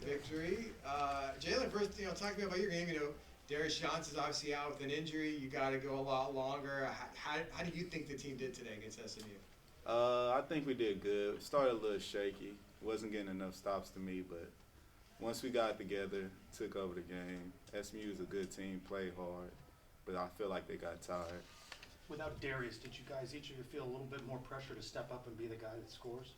victory. Jayhlon, first, talk to me about your game. Darius Johnson's obviously out with an injury. You got to go a lot longer. How do you think the team did today against SMU? I think we did good. Started a little shaky. Wasn't getting enough stops to me, but once we got together, took over the game. SMU is a good team, played hard, but I feel like they got tired. Without Darius, did you guys, each of you, feel a little bit more pressure to step up and be the guy that scores?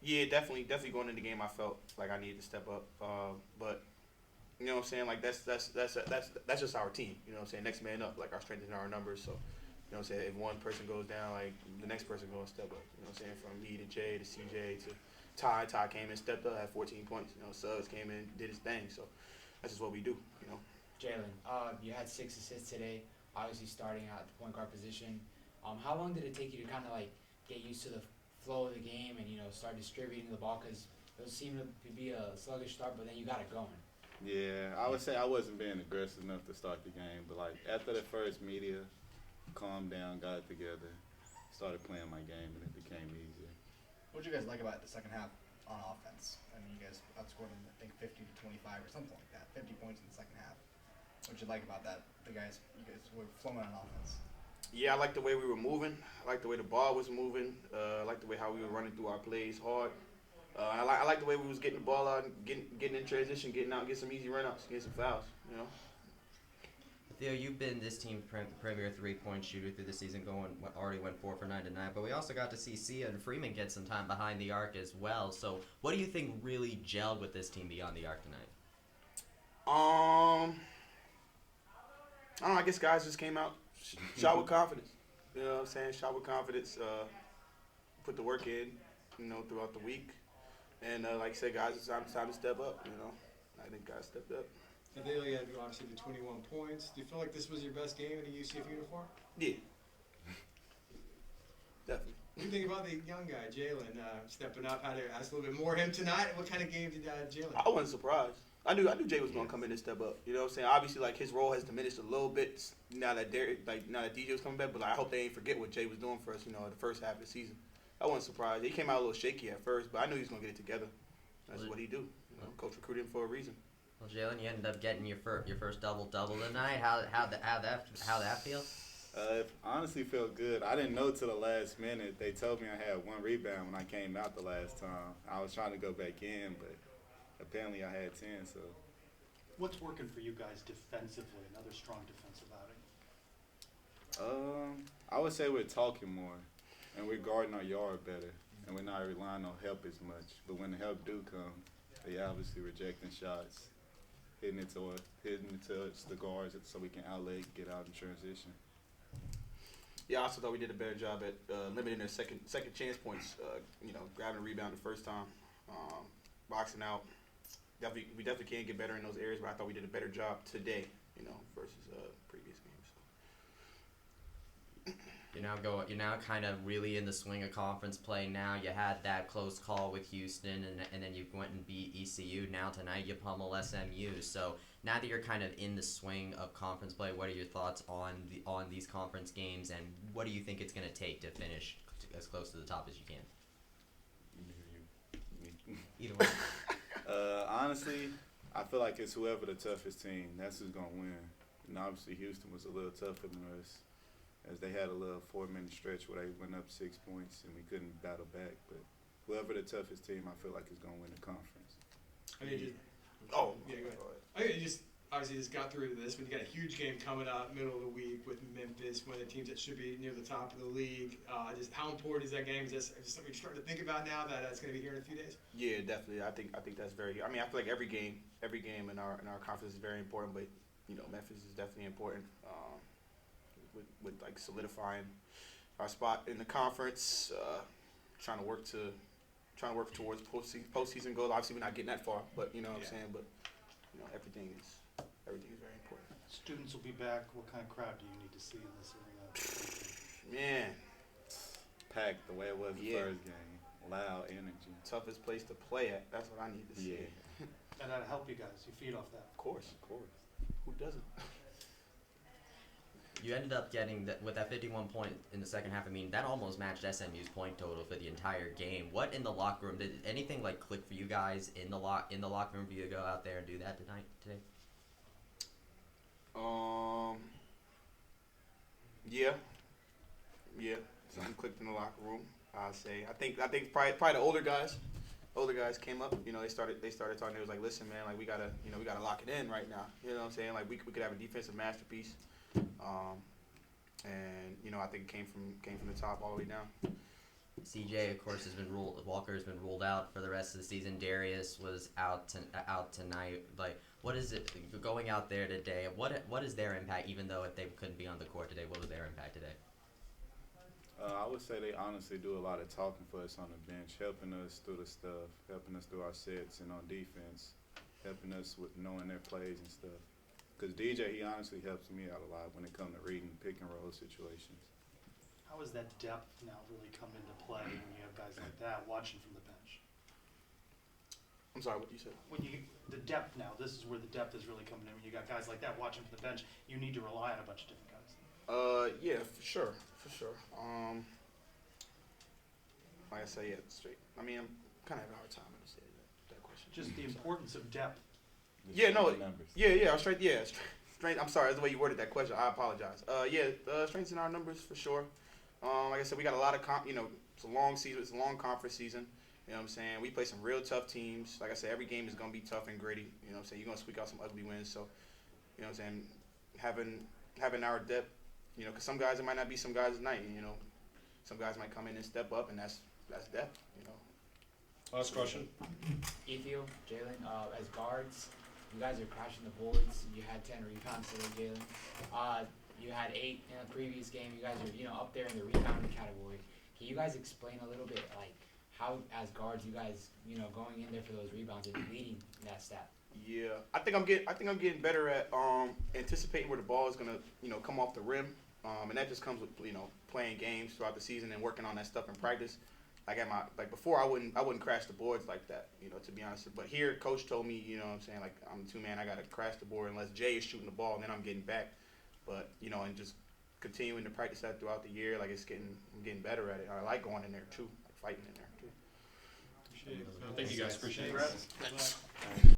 Yeah, definitely going into the game, I felt like I needed to step up. But you know what I'm saying? Like that's just our team. You know what I'm saying? Next man up, like our strength is in our numbers. So, you know what I'm saying? If one person goes down, like the next person going to step up. You know what I'm saying? From me to Jay to CJ to Ty. Ty came in, stepped up, had 14 points. Suggs came in, did his thing. So that's just what we do. Jayhlon, you had 6 assists today. Obviously, starting at the point guard position. How long did it take you to kind of like get used to the flow of the game and start distributing the ball? Because it seemed to be a sluggish start, but then you got it going. Yeah, I would say I wasn't being aggressive enough to start the game, but like after the first media, calmed down, got it together, started playing my game, and it became easier. What did you guys like about the second half on offense? I mean, you guys outscored them, I think 50 to 25 or something like that. 50 points in the second half. What did you like about that? You guys were flowing on offense. Yeah, I like the way we were moving. I like the way the ball was moving. I like the way how we were running through our plays hard. I like the way we was getting the ball out, and getting in transition, getting out, get some easy runouts, get some fouls. Theo, you've been this team's premier three-point shooter through the season, already went 4 for 9 tonight. But we also got to see Sia and Freeman get some time behind the arc as well. So, what do you think really gelled with this team beyond the arc tonight? I don't know. I guess guys just came out, shot with confidence. You know what I'm saying? Shot with confidence. Put the work in, throughout the week. And like I said, guys, it's time to step up. I think guys stepped up. Ithiel, you had obviously the 21 points. Do you feel like this was your best game in a UCF uniform? Yeah. Definitely. What do you think about the young guy, Jayhlon, stepping up? How to ask a little bit more of him tonight? What kind of game did Jayhlon? I wasn't surprised. I knew Jay was gonna come in and step up. You know what I'm saying? Obviously, like his role has diminished a little bit now that DJ was coming back. But I hope they ain't forget what Jay was doing for us. The first half of the season. I wasn't surprised. He came out a little shaky at first, but I knew he was gonna get it together. That's what he do. Coach recruited him for a reason. Well, Jayhlon, you ended up getting your first double tonight. How that feel? It honestly felt good. I didn't know till the last minute. They told me I had 1 rebound when I came out the last time. I was trying to go back in, but apparently I had 10. So, what's working for you guys defensively? Another strong defensive outing. I would say we're talking more, and we're guarding our yard better, and we're not relying on help as much. But when the help do come, they obviously rejecting shots, hitting it to the guards so we can outlet, get out in transition. Yeah, I also thought we did a better job at limiting their second chance points. Grabbing a rebound the first time, boxing out. We definitely can get better in those areas, but I thought we did a better job today, versus previous games. You're now kind of really in the swing of conference play now. You had that close call with Houston, and then you went and beat ECU. Now tonight you pummel SMU. So now that you're kind of in the swing of conference play, what are your thoughts on these conference games, and what do you think it's going to take to finish as close to the top as you can? Either way. Honestly, I feel like it's whoever the toughest team, that's who's going to win. And obviously Houston was a little tougher than us, as they had a little 4-minute stretch where they went up 6 points and we couldn't battle back. But whoever the toughest team, I feel like is going to win the conference. Go ahead. You obviously just got through this, but you got a huge game coming up middle of the week with Memphis, one of the teams that should be near the top of the league. Just how important is that game? Is that something you're starting to think about now that it's going to be here in a few days? Yeah, definitely. I think that's very. I feel like every game in our conference is very important, but Memphis is definitely important. With like solidifying our spot in the conference, trying to work towards postseason goals. Obviously, we're not getting that far, but what I'm saying. But everything is very important. Students will be back. What kind of crowd do you need to see in this arena? Man, packed the way it was the first game. Loud energy. Toughest place to play at. That's what I need to see. Yeah. And that'll help you guys. You feed off that. Of course. Who doesn't? You ended up getting with that 51 point in the second half. I mean, that almost matched SMU's point total for the entire game. What in the locker room did anything like click for you guys in the locker room for you to go out there and do that today? Yeah, something clicked in the locker room. I say, I think probably the older guys came up. You know, they started talking. They was like, listen, man, like we gotta lock it in right now. You know what I'm saying? Like we could have a defensive masterpiece. And you know, I think it came from the top all the way down. CJ, of course, Walker has been ruled out for the rest of the season. Darius was out tonight. Like, what is it going out there today? What is their impact? Even though if they couldn't be on the court today, what was their impact today? I would say they honestly do a lot of talking for us on the bench, helping us through the stuff, helping us through our sets and on defense, helping us with knowing their plays and stuff. Because DJ, he honestly helps me out a lot when it comes to reading pick and roll situations. How has that depth now really come into play when you have guys like that watching from the bench? I'm sorry, what you said? The depth now, this is where the depth is really coming in. When you got guys like that watching from the bench, you need to rely on a bunch of different guys. Yeah, for sure. Like I say, yeah, straight. I mean, I'm kind of having a hard time understanding that question. Just the importance of depth. Yeah, no, Numbers. straight. I'm sorry, that's the way you worded that question. I apologize. Strengths in our numbers for sure. Like I said, we got a lot of it's a long season. It's a long conference season. You know what I'm saying? We play some real tough teams. Like I said, every game is gonna be tough and gritty. You know what I'm saying? You're gonna squeak out some ugly wins. So, you know what I'm saying? Having our depth. You know, because some guys, it might not be some guys tonight. You know, some guys might come in and step up, and that's depth. You know. Last question. Ithiel, Jayhlon, as guards, you guys are crashing the boards. You had 10 rebounds today, Jayhlon. You had 8 in a previous game. You guys are, up there in the rebounding category. Can you guys explain a little bit, like, how, as guards, you guys, going in there for those rebounds and leading that stat? Yeah, I think I'm getting better at anticipating where the ball is gonna, come off the rim. And that just comes with, playing games throughout the season and working on that stuff in practice. Before I wouldn't crash the boards like that, to be honest. But here, coach told me, what I'm saying, like, I'm a two-man, I got to crash the board unless Jay is shooting the ball, and then I'm getting back. But, and just continuing to practice that throughout the year, like, I'm getting better at it. I like going in there, too, like fighting in there, too. Appreciate it. Thank you guys. Appreciate it. Congrats. Thanks.